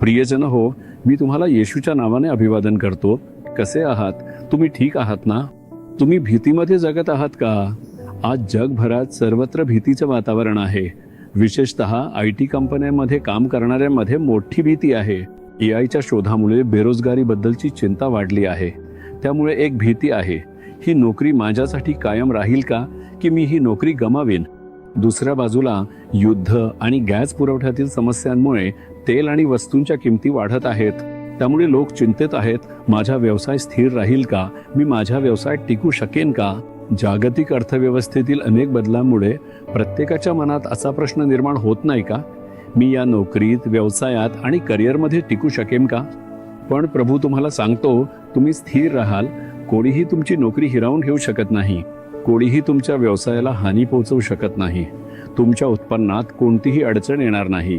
प्रियजन हो, मी तुम्हाला येशूच्या नावाने अभिवादन करतो. कसे आहात? तुम्ही ठीक आहात ना? तुम्ही भीतीमध्ये जगत आहात का? आज जगभरात सर्वत्र भीतीचं वातावरण आहे. विशेषतः IT कंपन्यांमध्ये काम करणाऱ्यांमध्ये मोठी भीती आहे. AIच्या शोधामुळे बेरोजगारीबद्दलची चिंता वाढली आहे. त्यामुळे एक भीती आहे, ही नोकरी माझ्यासाठी कायम राहील का, की मी ही नोकरी गमावीन? दुसऱ्या बाजूला युद्ध आणि गॅस पुरवठ्यातील समस्यांमुळे तेल आणि वस्तूंच्या किमती वाढत आहेत. त्यामुळे लोक चिंतेत आहेत, माझा व्यवसाय स्थिर राहील का? मी माझ्या व्यवसायात टिकू शकेन का? जागतिक अर्थव्यवस्थेतील अनेक बदलांमुळे प्रत्येकाच्या मनात असा प्रश्न निर्माण होत नाही का, मी या नोकरीत, व्यवसायात आणि करिअरमध्ये टिकू शकेन का? पण प्रभू तुम्हाला सांगतो, तुम्ही स्थिर राहाल. कोणीही तुमची नोकरी हिरावून घेऊ शकत नाही. कोणीही तुमच्या व्यवसायाला हानी पोहोचवू शकत नाही. तुमच्या उत्पन्नात कोणतीही अडचण येणार नाही.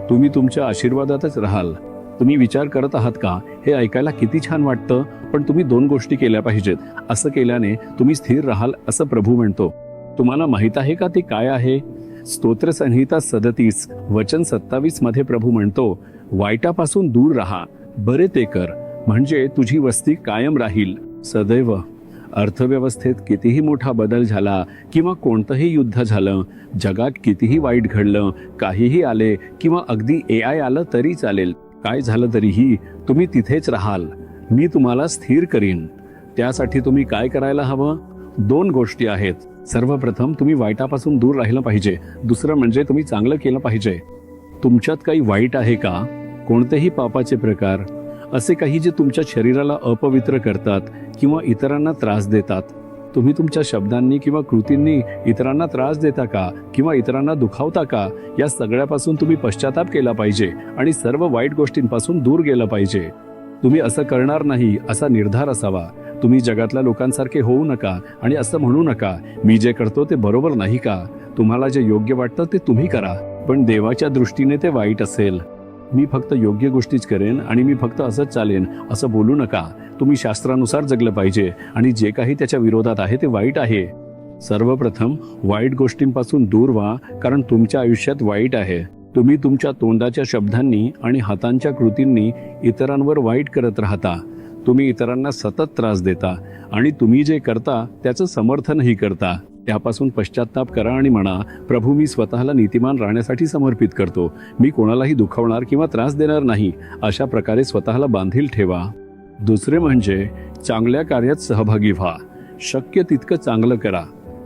तुम्ही तुमच्या आशीर्वादातच राहाल. तुम्ही विचार करत आहात का, हे ऐकायला किती छान वाटतं, पण तुम्ही 2 गोष्टी केल्या पाहिजेत. असं केल्याने तुम्ही स्थिर राहाल असं प्रभू म्हणतो. तुम्हाला माहित आहे का ते काय आहे? स्तोत्र संहिता 37 वचन 27 मध्ये प्रभू म्हणतो, वाईटापासून दूर राहा, बरे ते कर, म्हणजे तुझी वस्ती कायम राहील सदैव. अर्थव्यवस्थेत कितीही मोठा बदल झाला किंवा कोणतंही युद्ध झालं, जगात कितीही वाईट घडलं, काहीही आले किंवा अगदी AI आलं तरी चालेल, काय झालं तरीही तुम्ही तिथेच राहाल. मी तुम्हाला स्थिर करीन. त्यासाठी तुम्ही काय करायला हवं? 2 गोष्टी आहेत. सर्वप्रथम तुम्ही वाईटापासून दूर राहिलं पाहिजे. दुसरं म्हणजे तुम्ही चांगलं केलं पाहिजे. तुमच्यात काही वाईट आहे का? कोणतेही पापाचे प्रकार, असे काही जे तुमच्या शरीराला अपवित्र करतात किंवा इतरांना त्रास देतात? तुम्ही तुमच्या शब्दांनी किंवा कृतींनी इतरांना त्रास देता का किंवा इतरांना दुखावता का? या सगळ्यापासून तुम्ही पश्चाताप केला पाहिजे आणि सर्व वाईट गोष्टींपासून दूर गेलं पाहिजे. तुम्ही असं करणार नाही असा निर्धार असावा. तुम्ही जगातल्या लोकांसारखे होऊ नका आणि असं म्हणू नका, मी जे करतो ते बरोबर नाही का? तुम्हाला जे योग्य वाटतं ते तुम्ही करा, पण देवाच्या दृष्टीने ते वाईट असेल. मी फक्त योग्य गोष्टीच करेन आणि मी फक्त असंच चालेन असं बोलू नका. तुम्ही शास्त्रानुसार जगलं पाहिजे आणि जे काही त्याच्या विरोधात आहे ते वाईट आहे. सर्वप्रथम वाईट गोष्टींपासून दूर व्हा, कारण तुमच्या आयुष्यात वाईट आहे. तुम्ही तुमच्या तोंडाच्या शब्दांनी आणि हातांच्या कृतींनी इतरांवर वाईट करत राहता. तुम्ही इतरांना सतत त्रास देता आणि तुम्ही जे करता त्याचं समर्थनही करता. त्यापासून पश्चाताप करा आणि म्हणा, प्रभू मी स्वतःला नीतिमान राहण्यासाठी समर्पित करतो. मी कोणालाही दुखावणार किंवा त्रास देणार नाही. अशा प्रकारे स्वतःला बांधील ठेवा. दुसरे म्हणजे चांगल्या कार्यात सहभागी व्हा. शक्य तितकं चांगलं करा.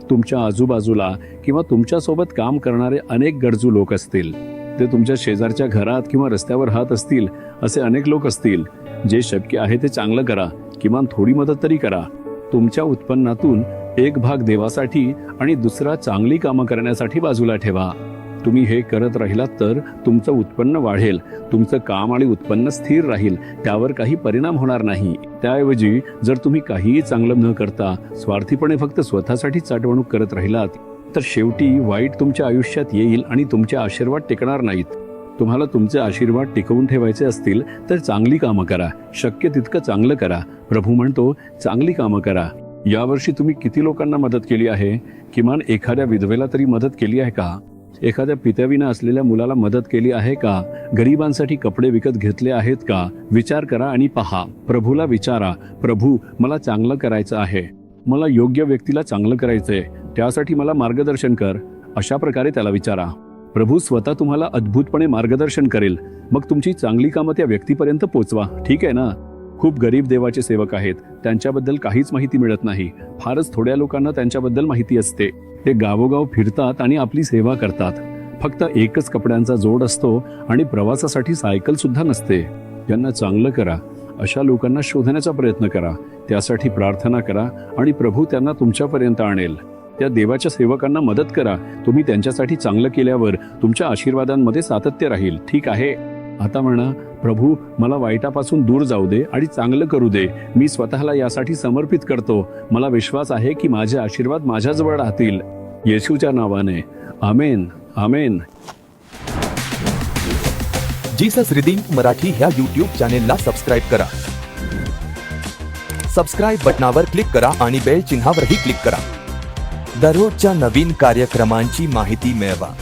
तुमच्या आजूबाजूला किंवा तुमच्यासोबत काम करणारे अनेक गरजू लोक असतील. ते तुमच्या शेजारच्या घरात किंवा रस्त्यावर राहत असतील. असे अनेक लोक असतील. जे शक्य आहे ते चांगलं करा. किमान थोडी मदत तरी करा. तुमच्या उत्पन्नातून एक भाग देवासाठी आणि दुसरा चांगली कामं करण्यासाठी बाजूला ठेवा. तुम्ही हे करत राहिलात तर तुमचं उत्पन्न वाढेल. तुमचं काम आणि उत्पन्न स्थिर राहील. त्यावर काही परिणाम होणार नाही. त्याऐवजी जर तुम्ही काहीही चांगलं न करता स्वार्थीपणे फक्त स्वतःसाठी साठवणूक करत राहिलात तर शेवटी वाईट तुमच्या आयुष्यात येईल आणि तुमचे आशीर्वाद टिकणार नाहीत. तुम्हाला तुमचे आशीर्वाद टिकवून ठेवायचे असतील तर चांगली कामं करा. शक्य तितकं चांगलं करा. प्रभू म्हणतो, चांगली कामं करा. यावर्षी तुम्ही किती लोकांना मदत केली आहे? किमान एखाद्या विधवेला तरी मदत केली आहे का? एखाद्या पित्याविना असलेल्या मुलाला मदत केली आहे का? गरिबांसाठी कपडे विकत घेतले आहेत का? विचार करा आणि पहा. प्रभूला विचारा, प्रभू मला चांगलं करायचं आहे. मला योग्य व्यक्तीला चांगलं करायचंय. त्यासाठी मला मार्गदर्शन कर. अशा प्रकारे त्याला विचारा. प्रभू स्वतः तुम्हाला अद्भुतपणे मार्गदर्शन करेल. मग तुमची चांगली कामं त्या व्यक्तीपर्यंत पोचवा. ठीक आहे ना? खूप गरीब देवाचे सेवक आहेत. त्यांच्याबद्दल काहीच माहिती मिळत नाही. फारच थोड्या लोकांना त्यांच्याबद्दल माहिती असते. ते गावोगाव फिरतात आणि आपली सेवा करतात. फक्त एकच कपड्यांचा जोड असतो आणि प्रवासासाठी सायकल सुद्धा नसते. त्यांना चांगलं करा. अशा लोकांना शोधण्याचा प्रयत्न करा. त्यासाठी प्रार्थना करा आणि प्रभू त्यांना तुमच्यापर्यंत आणेल. त्या देवाच्या सेवकांना मदत करा. तुम्ही त्यांच्यासाठी चांगलं केल्यावर तुमच्या आशीर्वादांमध्ये सातत्य राहील. ठीक आहे? आता म्हणा, प्रभू मला वाईटापासून दूर जाऊ दे आणि चांगलं करू दे. मी स्वतःला यासाठी समर्पित करतो. मला विश्वास आहे की माझे आशीर्वाद माझ्याजवळ राहतील. येशूच्या नावाने आमेन. आमेन. जीसस रिडीम्ड मराठी ह्या YouTube चॅनेलला सबस्क्राईब करा. सबस्क्राईब बटनावर क्लिक करा आणि बेल चिन्हावरही क्लिक करा. दररोजच्या नवीन कार्यक्रमांची माहिती मिळवा.